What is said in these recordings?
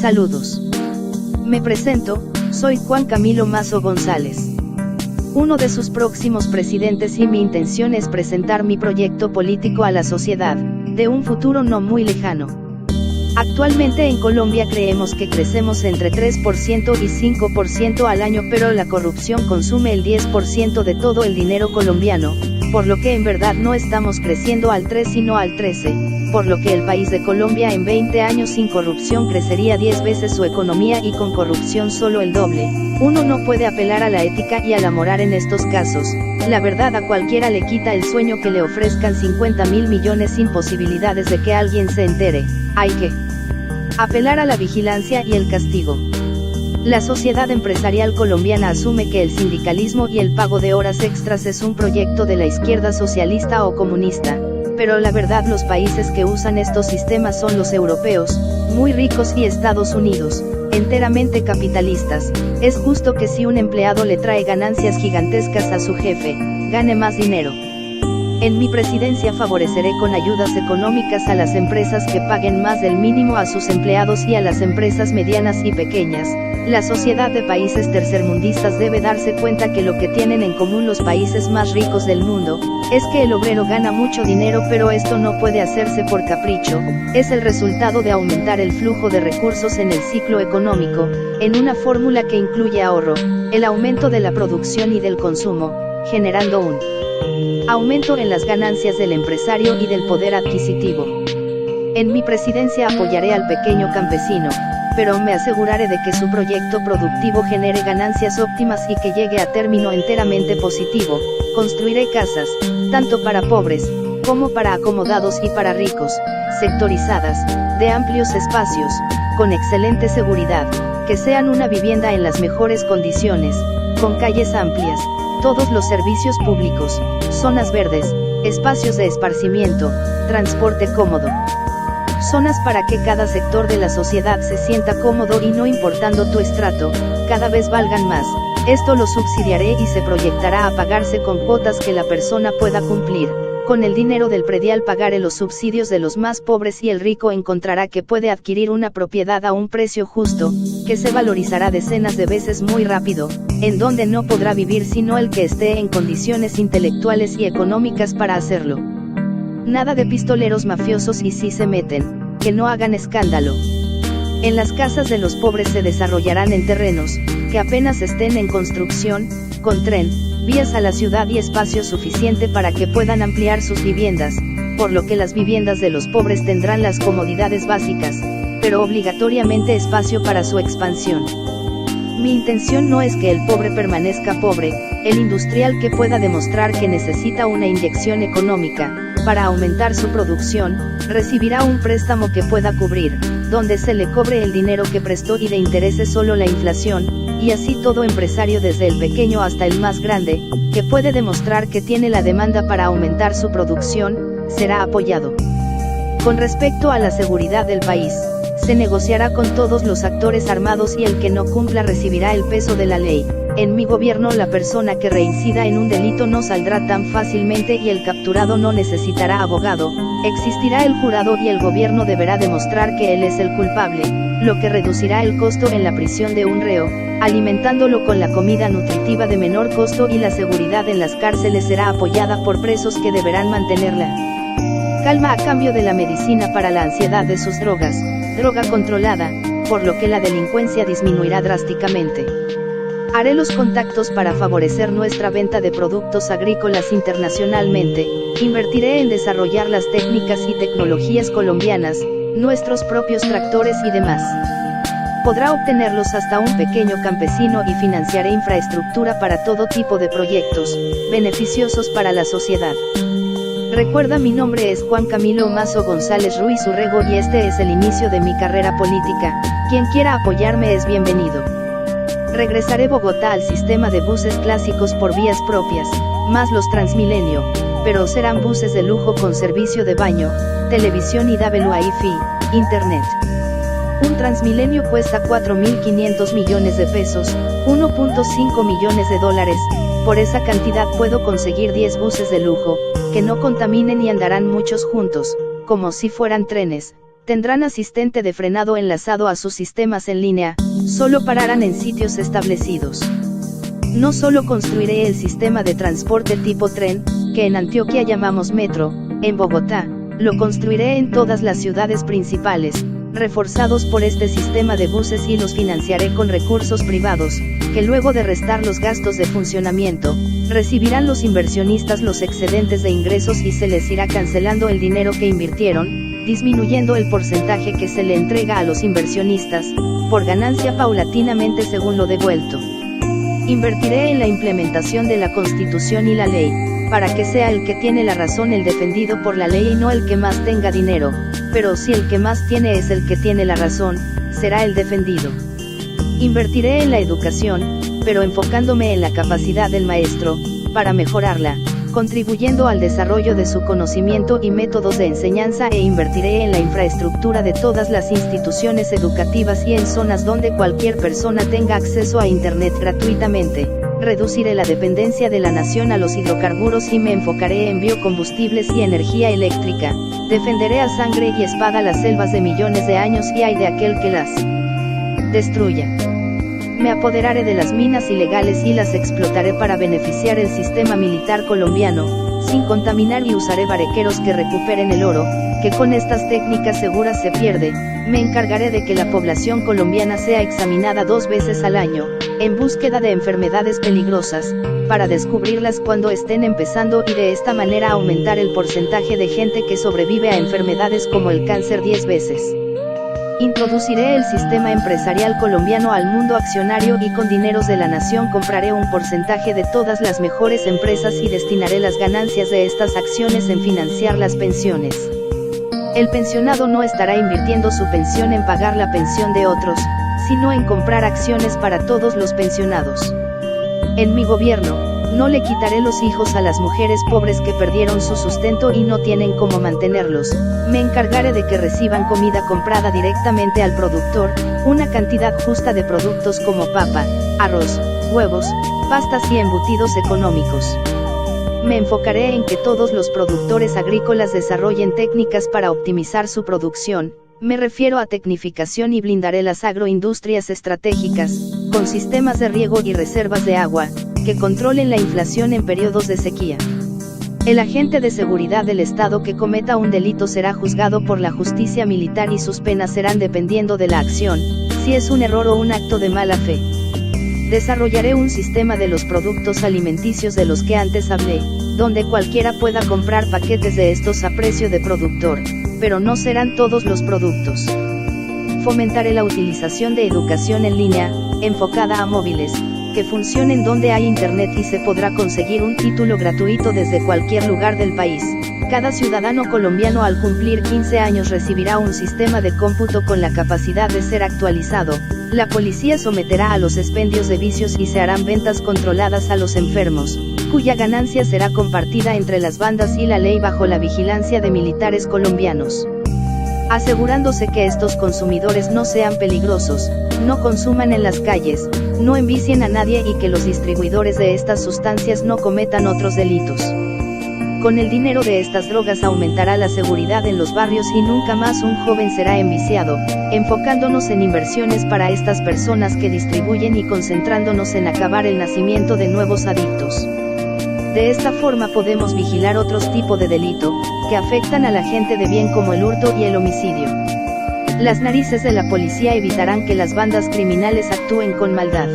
Saludos. Me presento, soy Juan Camilo Mazo González, uno de sus próximos presidentes, y mi intención es presentar mi proyecto político a la sociedad, de un futuro no muy lejano. Actualmente en Colombia creemos que crecemos entre 3% y 5% al año, pero la corrupción consume el 10% de todo el dinero colombiano, por lo que en verdad no estamos creciendo al 3 sino al 13, por lo que el país de Colombia en 20 años sin corrupción crecería 10 veces su economía y con corrupción solo el doble. Uno no puede apelar a la ética y a la moral en estos casos. La verdad a cualquiera le quita el sueño que le ofrezcan 50.000 millones sin posibilidades de que alguien se entere. Hay que apelar a la vigilancia y el castigo. La sociedad empresarial colombiana asume que el sindicalismo y el pago de horas extras es un proyecto de la izquierda socialista o comunista, pero la verdad los países que usan estos sistemas son los europeos, muy ricos, y Estados Unidos, enteramente capitalistas. Es justo que si un empleado le trae ganancias gigantescas a su jefe, gane más dinero. En mi presidencia favoreceré con ayudas económicas a las empresas que paguen más del mínimo a sus empleados y a las empresas medianas y pequeñas. La sociedad de países tercermundistas debe darse cuenta que lo que tienen en común los países más ricos del mundo, es que el obrero gana mucho dinero, pero esto no puede hacerse por capricho, es el resultado de aumentar el flujo de recursos en el ciclo económico, en una fórmula que incluye ahorro, el aumento de la producción y del consumo, generando un aumento en las ganancias del empresario y del poder adquisitivo. En mi presidencia apoyaré al pequeño campesino, pero me aseguraré de que su proyecto productivo genere ganancias óptimas y que llegue a término enteramente positivo. Construiré casas, tanto para pobres, como para acomodados y para ricos, sectorizadas, de amplios espacios, con excelente seguridad, que sean una vivienda en las mejores condiciones, con calles amplias, todos los servicios públicos, zonas verdes, espacios de esparcimiento, transporte cómodo. Zonas para que cada sector de la sociedad se sienta cómodo y no importando tu estrato, cada vez valgan más. Esto lo subsidiaré y se proyectará a pagarse con cuotas que la persona pueda cumplir. Con el dinero del predial pagaré los subsidios de los más pobres y el rico encontrará que puede adquirir una propiedad a un precio justo, que se valorizará decenas de veces muy rápido, en donde no podrá vivir sino el que esté en condiciones intelectuales y económicas para hacerlo. Nada de pistoleros mafiosos, y si se meten, que no hagan escándalo. En las casas de los pobres se desarrollarán en terrenos, que apenas estén en construcción, con tren, vías a la ciudad y espacio suficiente para que puedan ampliar sus viviendas, por lo que las viviendas de los pobres tendrán las comodidades básicas, pero obligatoriamente espacio para su expansión. Mi intención no es que el pobre permanezca pobre, el industrial que pueda demostrar que necesita una inyección económica, para aumentar su producción, recibirá un préstamo que pueda cubrir, donde se le cobre el dinero que prestó y de intereses solo la inflación, y así todo empresario desde el pequeño hasta el más grande, que puede demostrar que tiene la demanda para aumentar su producción, será apoyado. Con respecto a la seguridad del país, se negociará con todos los actores armados y el que no cumpla recibirá el peso de la ley. En mi gobierno la persona que reincida en un delito no saldrá tan fácilmente y el capturado no necesitará abogado, existirá el jurado y el gobierno deberá demostrar que él es el culpable, lo que reducirá el costo en la prisión de un reo, alimentándolo con la comida nutritiva de menor costo, y la seguridad en las cárceles será apoyada por presos que deberán mantenerla calma a cambio de la medicina para la ansiedad de sus droga controlada, por lo que la delincuencia disminuirá drásticamente. Haré los contactos para favorecer nuestra venta de productos agrícolas internacionalmente, invertiré en desarrollar las técnicas y tecnologías colombianas, nuestros propios tractores y demás. Podrá obtenerlos hasta un pequeño campesino y financiaré infraestructura para todo tipo de proyectos, beneficiosos para la sociedad. Recuerda, mi nombre es Juan Camilo Mazo González Ruiz Urrego y este es el inicio de mi carrera política. Quien quiera apoyarme es bienvenido. Regresaré Bogotá al sistema de buses clásicos por vías propias, más los Transmilenio, pero serán buses de lujo con servicio de baño, televisión y Wi-Fi, internet. Un Transmilenio cuesta 4.500 millones de pesos, 1.5 millones de dólares, por esa cantidad puedo conseguir 10 buses de lujo, que no contaminen y andarán muchos juntos, como si fueran trenes, Tendrán asistente de frenado enlazado a sus sistemas en línea, solo pararán en sitios establecidos. No solo construiré el sistema de transporte tipo tren, que en Antioquia llamamos metro, en Bogotá, lo construiré en todas las ciudades principales, reforzados por este sistema de buses, y los financiaré con recursos privados, que luego de restar los gastos de funcionamiento, recibirán los inversionistas los excedentes de ingresos y se les irá cancelando el dinero que invirtieron, disminuyendo el porcentaje que se le entrega a los inversionistas, por ganancia paulatinamente según lo devuelto. Invertiré en la implementación de la Constitución y la ley, para que sea el que tiene la razón el defendido por la ley y no el que más tenga dinero, pero si el que más tiene es el que tiene la razón, será el defendido. Invertiré en la educación, pero enfocándome en la capacidad del maestro, para mejorarla, contribuyendo al desarrollo de su conocimiento y métodos de enseñanza, e invertiré en la infraestructura de todas las instituciones educativas y en zonas donde cualquier persona tenga acceso a Internet gratuitamente. Reduciré la dependencia de la nación a los hidrocarburos y me enfocaré en biocombustibles y energía eléctrica. Defenderé a sangre y espada las selvas de millones de años y ay de aquel que las destruya. Me apoderaré de las minas ilegales y las explotaré para beneficiar el sistema militar colombiano, sin contaminar, y usaré barequeros que recuperen el oro, que con estas técnicas seguras se pierde. Me encargaré de que la población colombiana sea examinada 2 veces al año, en búsqueda de enfermedades peligrosas, para descubrirlas cuando estén empezando y de esta manera aumentar el porcentaje de gente que sobrevive a enfermedades como el cáncer 10 veces. Introduciré el sistema empresarial colombiano al mundo accionario y con dineros de la nación compraré un porcentaje de todas las mejores empresas y destinaré las ganancias de estas acciones en financiar las pensiones. El pensionado no estará invirtiendo su pensión en pagar la pensión de otros, sino en comprar acciones para todos los pensionados. En mi gobierno, no le quitaré los hijos a las mujeres pobres que perdieron su sustento y no tienen cómo mantenerlos. Me encargaré de que reciban comida comprada directamente al productor, una cantidad justa de productos como papa, arroz, huevos, pastas y embutidos económicos. Me enfocaré en que todos los productores agrícolas desarrollen técnicas para optimizar su producción. Me refiero a tecnificación, y blindaré las agroindustrias estratégicas, con sistemas de riego y reservas de agua, que controlen la inflación en periodos de sequía. El agente de seguridad del Estado que cometa un delito será juzgado por la justicia militar y sus penas serán dependiendo de la acción, si es un error o un acto de mala fe. Desarrollaré un sistema de los productos alimenticios de los que antes hablé, donde cualquiera pueda comprar paquetes de estos a precio de productor, pero no serán todos los productos. Fomentaré la utilización de educación en línea, enfocada a móviles, que funcionen donde hay internet y se podrá conseguir un título gratuito desde cualquier lugar del país. Cada ciudadano colombiano al cumplir 15 años recibirá un sistema de cómputo con la capacidad de ser actualizado. La policía someterá a los expendios de vicios y se harán ventas controladas a los enfermos, cuya ganancia será compartida entre las bandas y la ley bajo la vigilancia de militares colombianos, asegurándose que estos consumidores no sean peligrosos, no consuman en las calles, no envicien a nadie y que los distribuidores de estas sustancias no cometan otros delitos. Con el dinero de estas drogas aumentará la seguridad en los barrios y nunca más un joven será enviciado, enfocándonos en inversiones para estas personas que distribuyen y concentrándonos en acabar el nacimiento de nuevos adictos. De esta forma podemos vigilar otros tipos de delito, que afectan a la gente de bien como el hurto y el homicidio. Las narices de la policía evitarán que las bandas criminales actúen con maldad.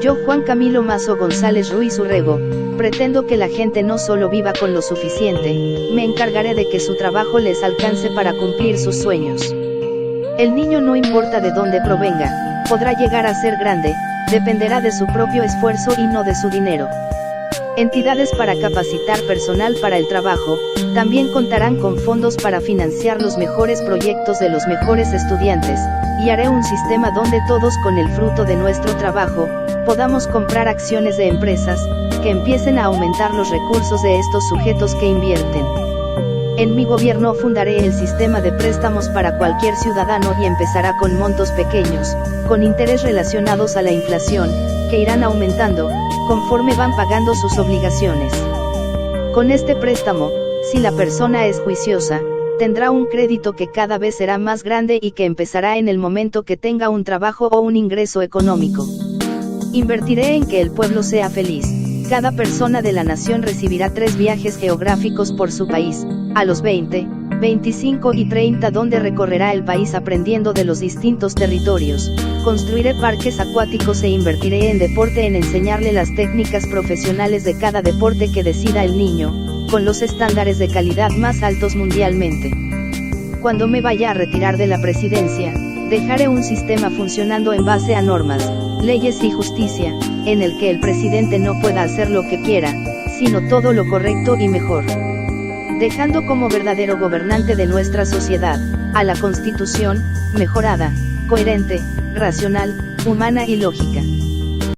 Yo, Juan Camilo Mazo González Ruiz Urrego, pretendo que la gente no solo viva con lo suficiente, me encargaré de que su trabajo les alcance para cumplir sus sueños. El niño, no importa de dónde provenga, podrá llegar a ser grande, dependerá de su propio esfuerzo y no de su dinero. Entidades para capacitar personal para el trabajo, también contarán con fondos para financiar los mejores proyectos de los mejores estudiantes, y haré un sistema donde todos, con el fruto de nuestro trabajo, podamos comprar acciones de empresas, que empiecen a aumentar los recursos de estos sujetos que invierten. En mi gobierno fundaré el sistema de préstamos para cualquier ciudadano y empezará con montos pequeños, con interés relacionados a la inflación, que irán aumentando, conforme van pagando sus obligaciones. Con este préstamo, si la persona es juiciosa, tendrá un crédito que cada vez será más grande y que empezará en el momento que tenga un trabajo o un ingreso económico. Invertiré en que el pueblo sea feliz. Cada persona de la nación recibirá 3 viajes geográficos por su país, a los 20, 25 y 30, donde recorrerá el país aprendiendo de los distintos territorios. Construiré parques acuáticos e invertiré en deporte, en enseñarle las técnicas profesionales de cada deporte que decida el niño, con los estándares de calidad más altos mundialmente. Cuando me vaya a retirar de la presidencia, dejaré un sistema funcionando en base a normas, leyes y justicia, en el que el presidente no pueda hacer lo que quiera, sino todo lo correcto y mejor. Dejando como verdadero gobernante de nuestra sociedad, a la Constitución, mejorada, coherente, racional, humana y lógica.